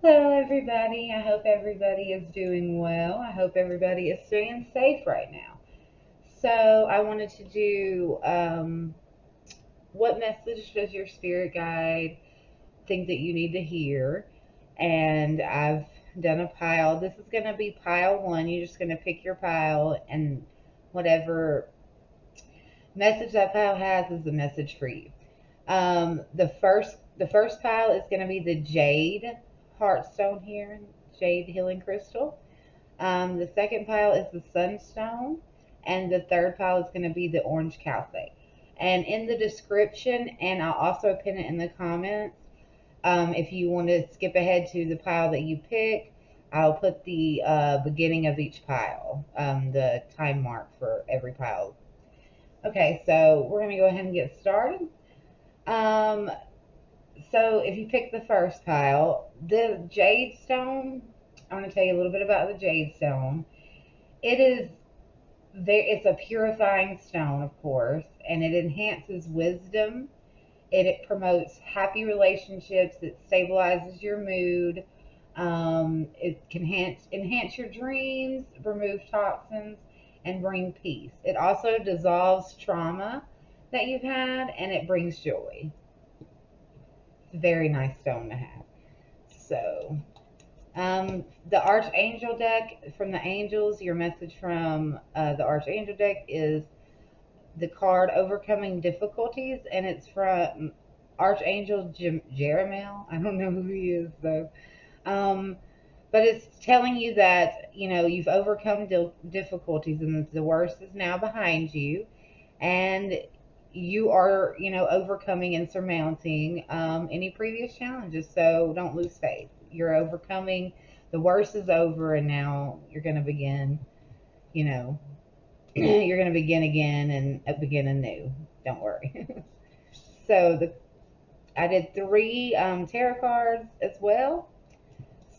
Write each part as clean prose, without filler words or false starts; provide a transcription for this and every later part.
Hello, everybody. I hope everybody is doing well. I hope everybody is staying safe right now. So, I wanted to do what message does your spirit guide think that you need to hear? And I've done a pile. This is going to be pile one. You're just going to pick your pile, and whatever message that pile has is the message for you. The first pile is going to be the jade heartstone here, jade healing crystal. The second pile is the sunstone, and the third pile is going to be the orange calcite. And in the description, and I'll also pin it in the comments, if you want to skip ahead to the pile that you pick, I'll put the beginning of each pile, the time mark for every pile. Okay, so we're going to go ahead and get started. Um, so if you pick the first pile, the jade stone, I want to tell you a little bit about the jade stone. It is it's a purifying stone, of course, and it enhances wisdom. It promotes happy relationships. It stabilizes your mood. It can enhance your dreams, remove toxins, and bring peace. It also dissolves trauma that you've had, and it brings joy. It's a very nice stone to have. So, the Archangel deck from the angels, your message from the Archangel deck is the card Overcoming Difficulties, and it's from Archangel Jeremiel. I don't know who he is, though. Um, but it's telling you that, you've overcome difficulties and the worst is now behind you. And you are, overcoming and surmounting any previous challenges. So don't lose faith. You're overcoming. The worst is over, and now you're going to begin, you know, you're going to begin again and begin anew. Don't worry. So I did three tarot cards as well.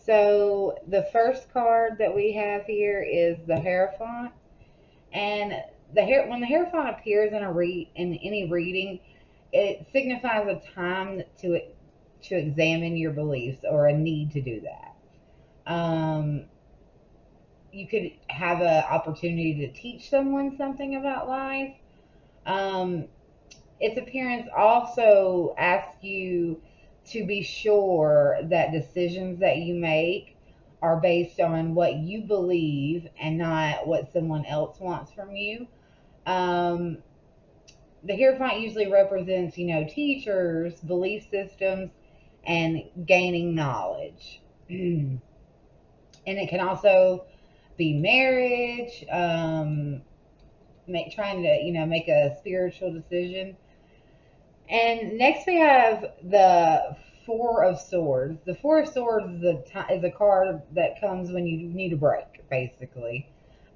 So the first card that we have here is the Hierophant, and when the Hierophant appears in any reading, it signifies a time to examine your beliefs or a need to do that. Um, you could have an opportunity to teach someone something about life. Um, its appearance also asks you to be sure that decisions that you make are based on what you believe and not what someone else wants from you. Um, the Hierophant usually represents, teachers, belief systems, and gaining knowledge. And it can also be marriage, trying to, make a spiritual decision. And next we have the Four of Swords. The Four of Swords is a card that comes when you need a break, basically.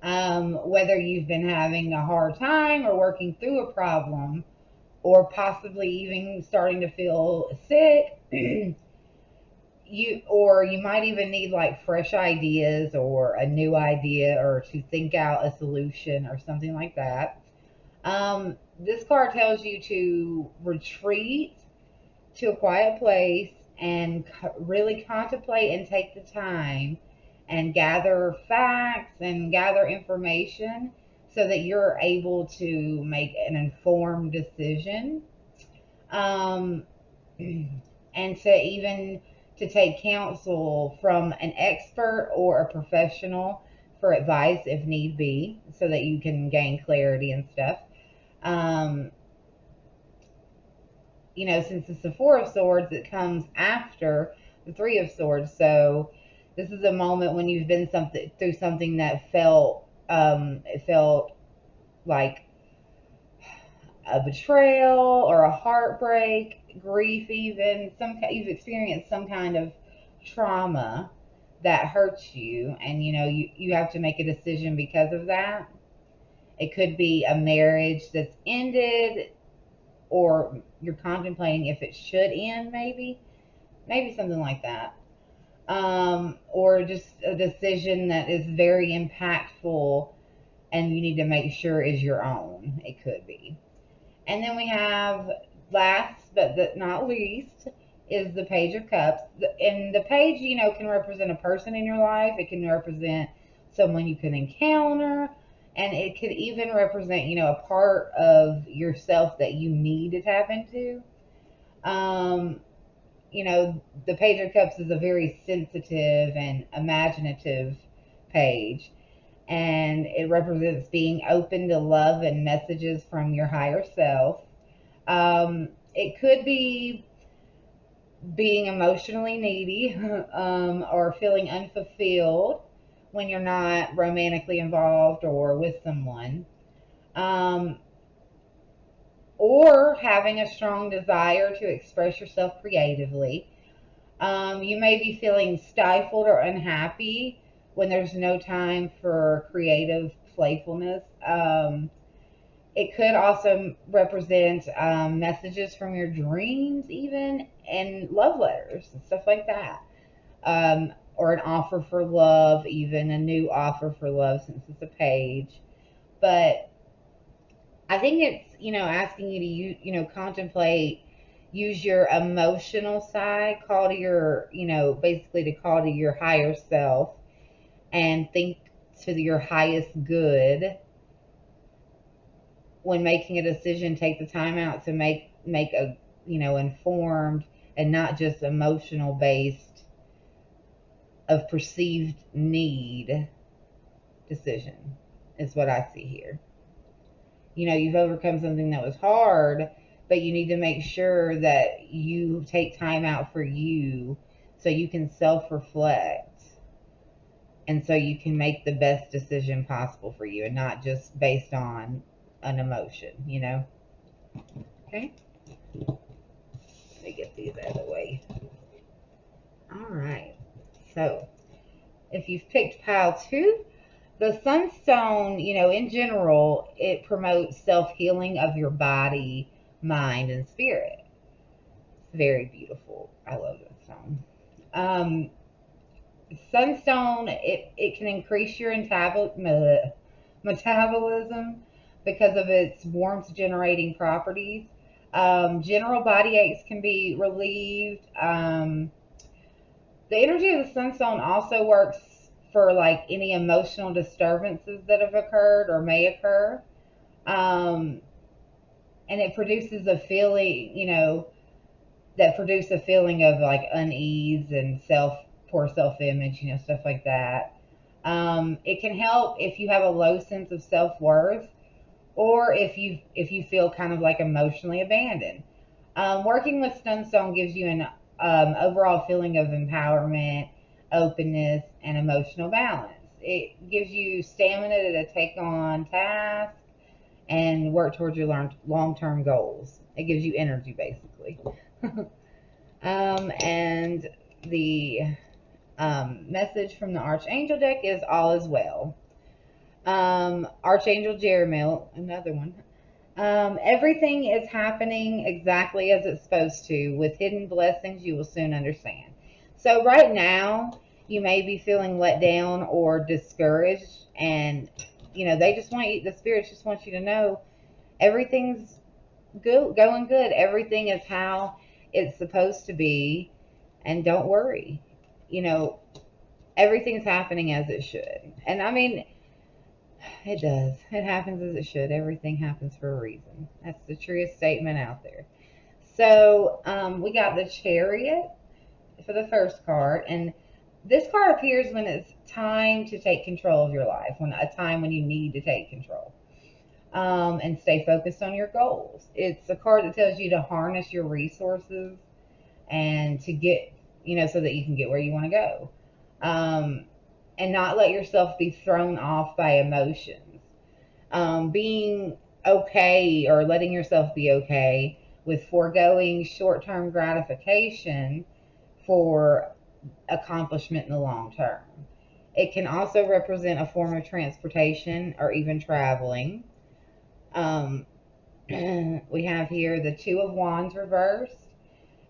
Whether you've been having a hard time or working through a problem, or possibly even starting to feel sick, you might even need like fresh ideas or a new idea or to think out a solution or something like that. This card tells you to retreat to a quiet place and really contemplate and take the time and gather facts and gather information so that you're able to make an informed decision. Um, and to take counsel from an expert or a professional for advice if need be, so that you can gain clarity and stuff. Um, since it's the Four of Swords, it comes after the Three of Swords. So this is a moment when you've been through something that felt like a betrayal or a heartbreak, grief, even you've experienced some kind of trauma that hurts you, and you have to make a decision because of that. It could be a marriage that's ended, or you're contemplating if it should end, maybe something like that. Or just a decision that is very impactful and you need to make sure is your own. It could be. And then we have, last but not least, is the Page of Cups. And the page, can represent a person in your life. It can represent someone you can encounter. And it could even represent, a part of yourself that you need to tap into. Um, the Page of Cups is a very sensitive and imaginative page, and it represents being open to love and messages from your higher self. It could be being emotionally needy or feeling unfulfilled when you're not romantically involved or with someone. Um, or having a strong desire to express yourself creatively. You may be feeling stifled or unhappy when there's no time for creative playfulness. It could also represent messages from your dreams, even, and love letters and stuff like that. Or an offer for love, even a new offer for love since it's a page. But I think it's, asking you to, contemplate, use your emotional side, call to your, basically to call to your higher self and think to your highest good when making a decision. Take the time out to make a, informed and not just emotional based of perceived need decision is what I see here. You've overcome something that was hard, but you need to make sure that you take time out for you so you can self reflect and so you can make the best decision possible for you and not just based on an emotion. Okay? Let me get these out of the way. All right. So, if you've picked pile 2, the sunstone, in general, it promotes self healing of your body, mind, and spirit. It's very beautiful. I love that stone. Um, Sunstone, it can increase your metabolism because of its warmth generating properties. General body aches can be relieved. The energy of the sunstone also works for like any emotional disturbances that have occurred or may occur. Um, and it produces a feeling, that produce a feeling of like unease and poor self image, stuff like that. It can help if you have a low sense of self worth, or if you feel kind of like emotionally abandoned. Working with Sunstone gives you an overall feeling of empowerment, openness, and emotional balance. It gives you stamina to take on tasks and work towards your long-term goals. It gives you energy, basically. And the message from the Archangel deck is all is well. Archangel Jeremiel, another one. Everything is happening exactly as it's supposed to. With hidden blessings, you will soon understand. So right now, you may be feeling let down or discouraged, and they just want you. The spirits just want you to know everything's good, going good. Everything is how it's supposed to be, and don't worry. You know, everything's happening as it should. And I mean, it does. It happens as it should. Everything happens for a reason. That's the truest statement out there. So we got the chariot for the first card, and this card appears when it's time to take control of your life, when a time when you need to take control, and stay focused on your goals. It's a card that tells you to harness your resources and to get, so that you can get where you want to go. And not let yourself be thrown off by emotions. Being okay or letting yourself be okay with foregoing short term gratification for accomplishment in the long term. It can also represent a form of transportation or even traveling. We have here the Two of Wands reversed,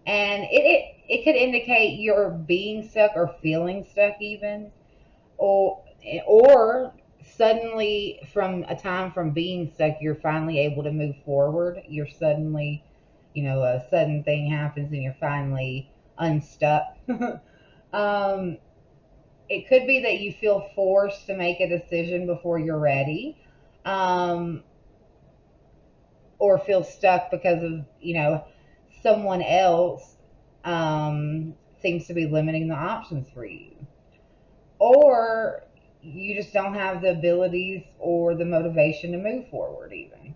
and it could indicate you're being stuck or feeling stuck even, or suddenly from a time from being stuck you're finally able to move forward. You're suddenly, a sudden thing happens and you're finally unstuck. um, it could be that you feel forced to make a decision before you're ready, um, or feel stuck because of, someone else seems to be limiting the options for you. Or you just don't have the abilities or the motivation to move forward, even.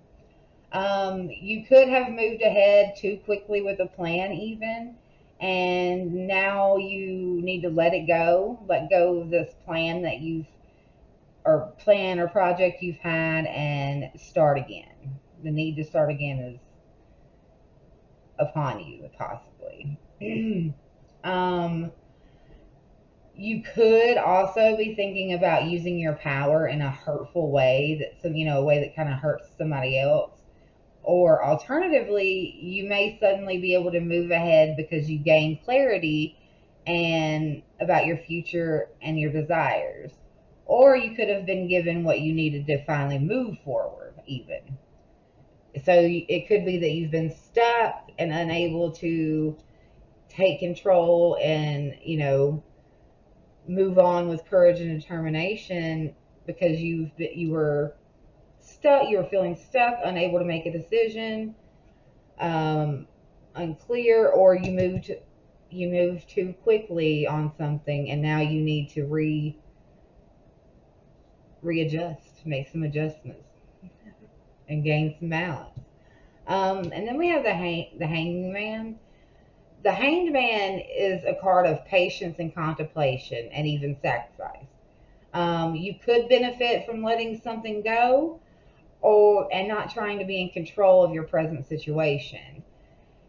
You could have moved ahead too quickly with a plan, even, and now you need to let go of this plan that you've, or plan or project you've had, and start again. The need to start again is upon you, possibly. um, you could also be thinking about using your power in a hurtful way, a way that kind of hurts somebody else. Or alternatively, you may suddenly be able to move ahead because you gain clarity and about your future and your desires. Or you could have been given what you needed to finally move forward, even. So it could be that you've been stuck and unable to take control and, move on with courage and determination because you were stuck, you were feeling stuck, unable to make a decision, um, unclear, or you moved too quickly on something, and now you need to readjust, make some adjustments, and gain some balance. And then we have the hanging man. The hanged man is a card of patience and contemplation, and even sacrifice. You could benefit from letting something go, and not trying to be in control of your present situation,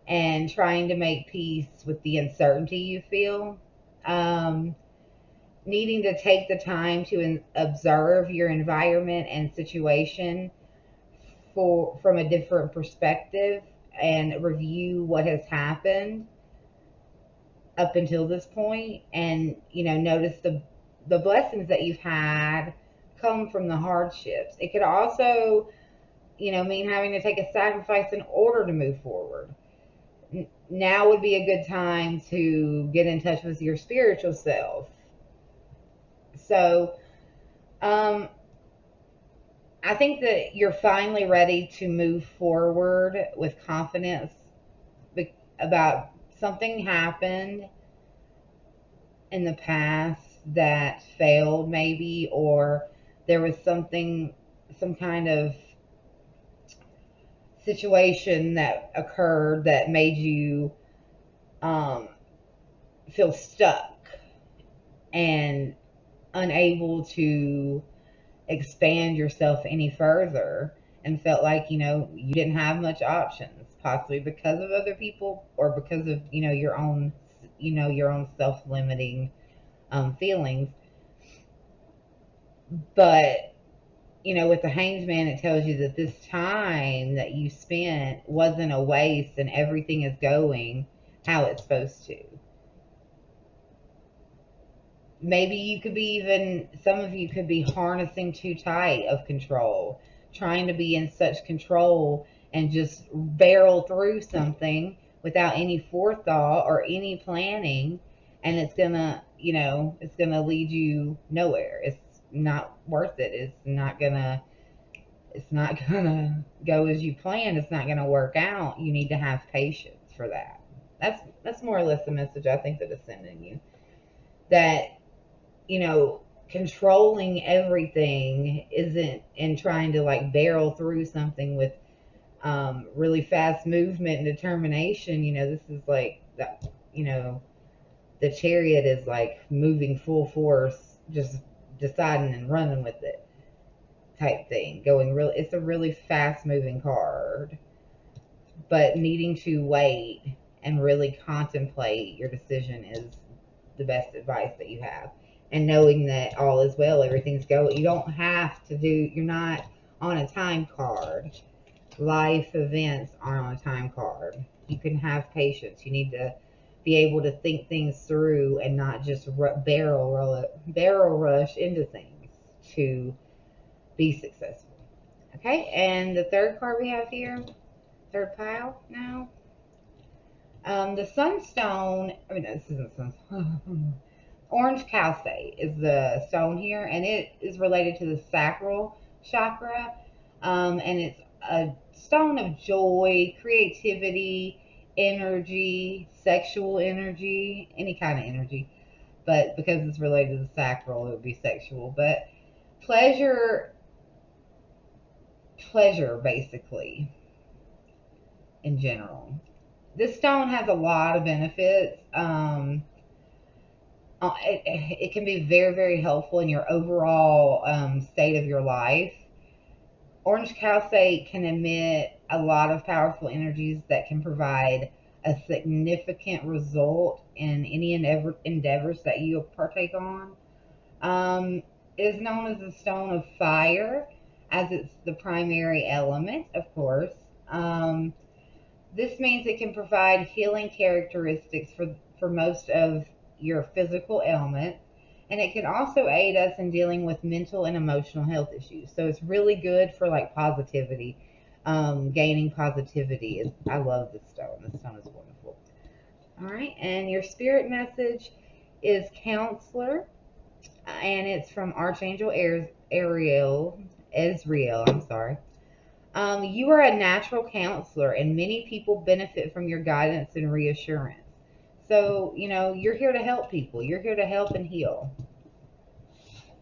and trying to make peace with the uncertainty you feel. Um, Needing to take the time to observe your environment and situation from a different perspective, and review what has happened up until this point, and notice the blessings that you've had come from the hardships. It could also mean having to take a sacrifice in order to move forward. Now would be a good time to get in touch with your spiritual self. So, um, I think that you're finally ready to move forward with confidence about something happened in the past that failed, maybe, or there was some kind of situation that occurred that made you um, feel stuck and unable to expand yourself any further, and felt like you didn't have much options, possibly because of other people, or because of your own self-limiting feelings. But with the hanged man, it tells you that this time that you spent wasn't a waste, and everything is going how it's supposed to. Maybe some of you could be harnessing too tight of control, trying to be in such control and just barrel through something without any forethought or any planning. And it's gonna lead you nowhere. It's not worth it. It's not gonna go as you planned. It's not gonna work out. You need to have patience for that. That's more or less the message I think that is sending you. That controlling everything isn't, and trying to like barrel through something with really fast movement and determination. This is like that. The chariot is like moving full force, just deciding and running with it, type thing. It's a really fast moving card, but needing to wait and really contemplate your decision is the best advice that you have. And knowing that all is well, everything's going. You don't have to do. You're not on a time card. Life events aren't on a time card. You can have patience. You need to be able to think things through and not just barrel rush into things to be successful. Okay, and the third card we have here, third pile now. The sunstone, I mean, this isn't sunstone. Orange calcite is the stone here, and it is related to the sacral chakra. And it's a stone of joy, creativity, energy, sexual energy, any kind of energy. But because it's related to the sacral, it would be sexual. But pleasure, pleasure basically, in general. This stone has a lot of benefits. It can be very, very helpful in your overall state of your life. Orange calcite can emit a lot of powerful energies that can provide a significant result in any and every endeavors that you partake on. It is known as the stone of fire, as it's the primary element, of course. This means it can provide healing characteristics for most of your physical ailments, and it can also aid us in dealing with mental and emotional health issues. So it's really good for like positivity, gaining positivity. I love this stone. This stone is wonderful. All right, and your spirit message is counselor, and it's from Archangel Ezreal. I'm sorry. You are a natural counselor, and many people benefit from your guidance and reassurance. So, you're here to help people. You're here to help and heal,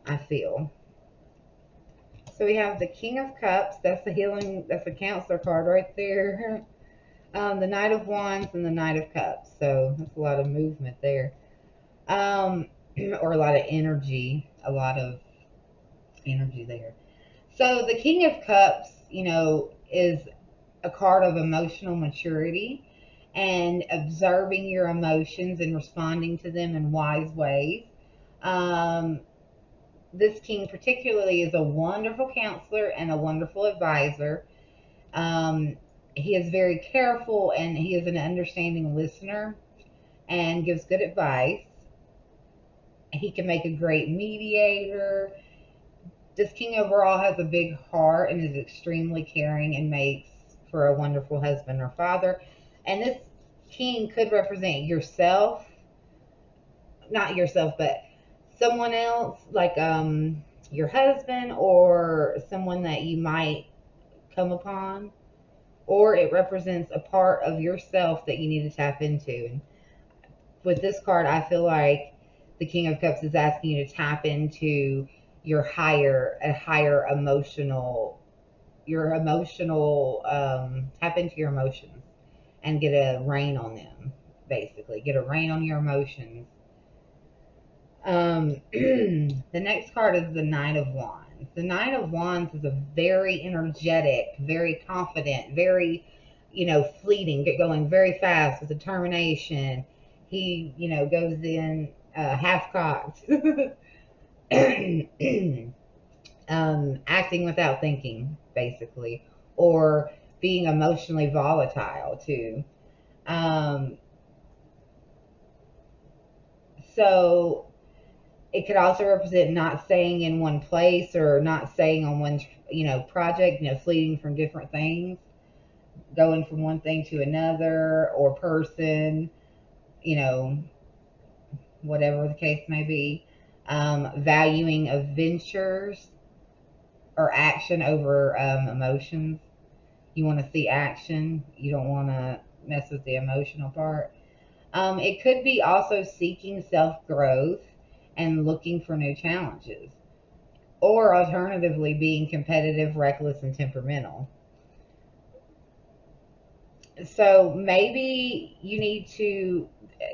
I feel. So we have the King of Cups. That's the healing, that's the counselor card right there. The Knight of Wands and the Knight of Cups. So that's a lot of movement there. Or a lot of energy. A lot of energy there. So the King of Cups, is a card of emotional maturity and observing your emotions and responding to them in wise ways. Um, this king particularly is a wonderful counselor and a wonderful advisor. Um, he is very careful and he is an understanding listener and gives good advice. He can make a great mediator. This king overall has a big heart and is extremely caring and makes for a wonderful husband or father. And this king could represent yourself, not yourself, but someone else, like your husband or someone that you might come upon, or it represents a part of yourself that you need to tap into. And with this card, I feel like the King of Cups is asking you to tap into a higher emotional, tap into your emotions and get a rein on them, basically. Get a rein on your emotions. The next card is the Knight of Wands. The Knight of Wands is a very energetic, very confident, very, fleeting, get going very fast with determination. He, goes in half cocked, acting without thinking, basically, or being emotionally volatile too. Um, so it could also represent not staying in one place or not staying on one, project, fleeting from different things, going from one thing to another or person, you know, whatever the case may be. Valuing adventures or action over emotions. You want to see action. You don't want to mess with the emotional part. It could be also seeking self-growth and looking for new challenges. Or alternatively, being competitive, reckless, and temperamental. So maybe you need to,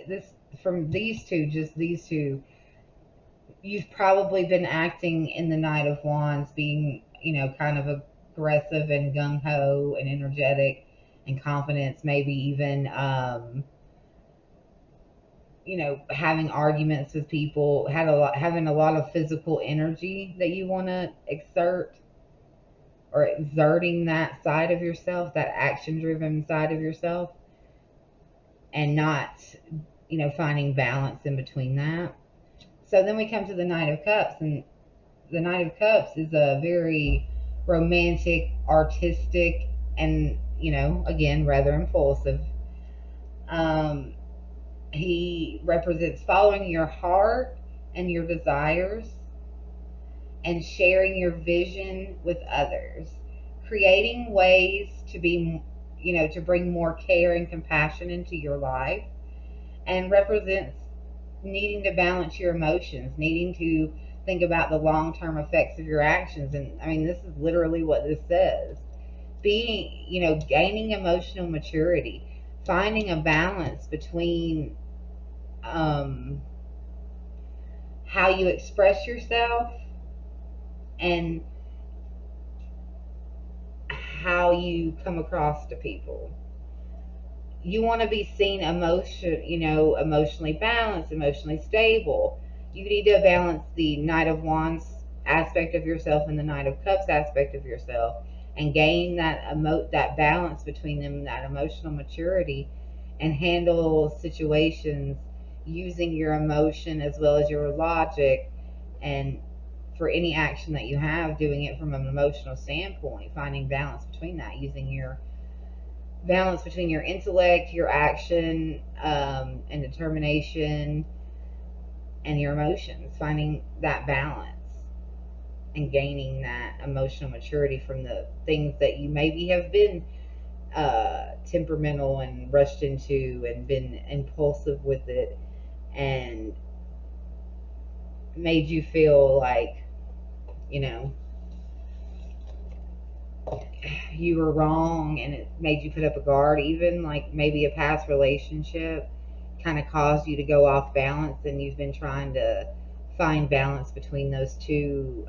this from these two, just these two, you've probably been acting in the Knight of Wands, being, kind of aggressive and gung ho and energetic and confidence, maybe even, having arguments with people, having a lot of physical energy that you want to exert, or exerting that side of yourself, that action driven side of yourself, and not, finding balance in between that. So then we come to the Knight of Cups, and the Knight of Cups is a very romantic, artistic, and, again, rather impulsive Um, he represents following your heart and your desires and sharing your vision with others, creating ways to be, to bring more care and compassion into your life, and represents needing to balance your emotions, needing to think about the long term effects of your actions. And I mean, this is literally what this says: being, gaining emotional maturity, finding a balance between um, how you express yourself and how you come across to people. You want to be seen emotionally balanced, emotionally stable. You need to balance the Knight of Wands aspect of yourself and the Knight of Cups aspect of yourself, and gain that balance between them, that emotional maturity, and handle situations using your emotion as well as your logic, and for any action that you have, doing it from an emotional standpoint, finding balance between that, using your balance between your intellect, your action, and determination, and your emotions, finding that balance and gaining that emotional maturity from the things that you maybe have been temperamental and rushed into and been impulsive with it, and made you feel like, you know, you were wrong, and it made you put up a guard. Even like maybe a past relationship kind of caused you to go off balance, and you've been trying to find balance between those two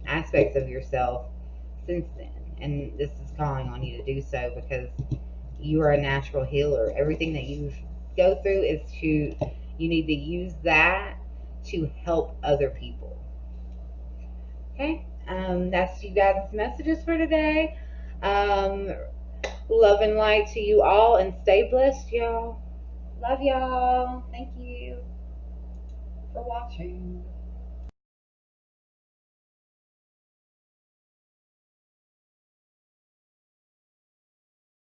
aspects of yourself since then. And this is calling on you to do so, because you are a natural healer. Everything that you go through is you need to use that to help other people. Okay, that's you guys' messages for today. Um, Love and light to you all, and stay blessed, y'all. Love y'all. Thank you for watching.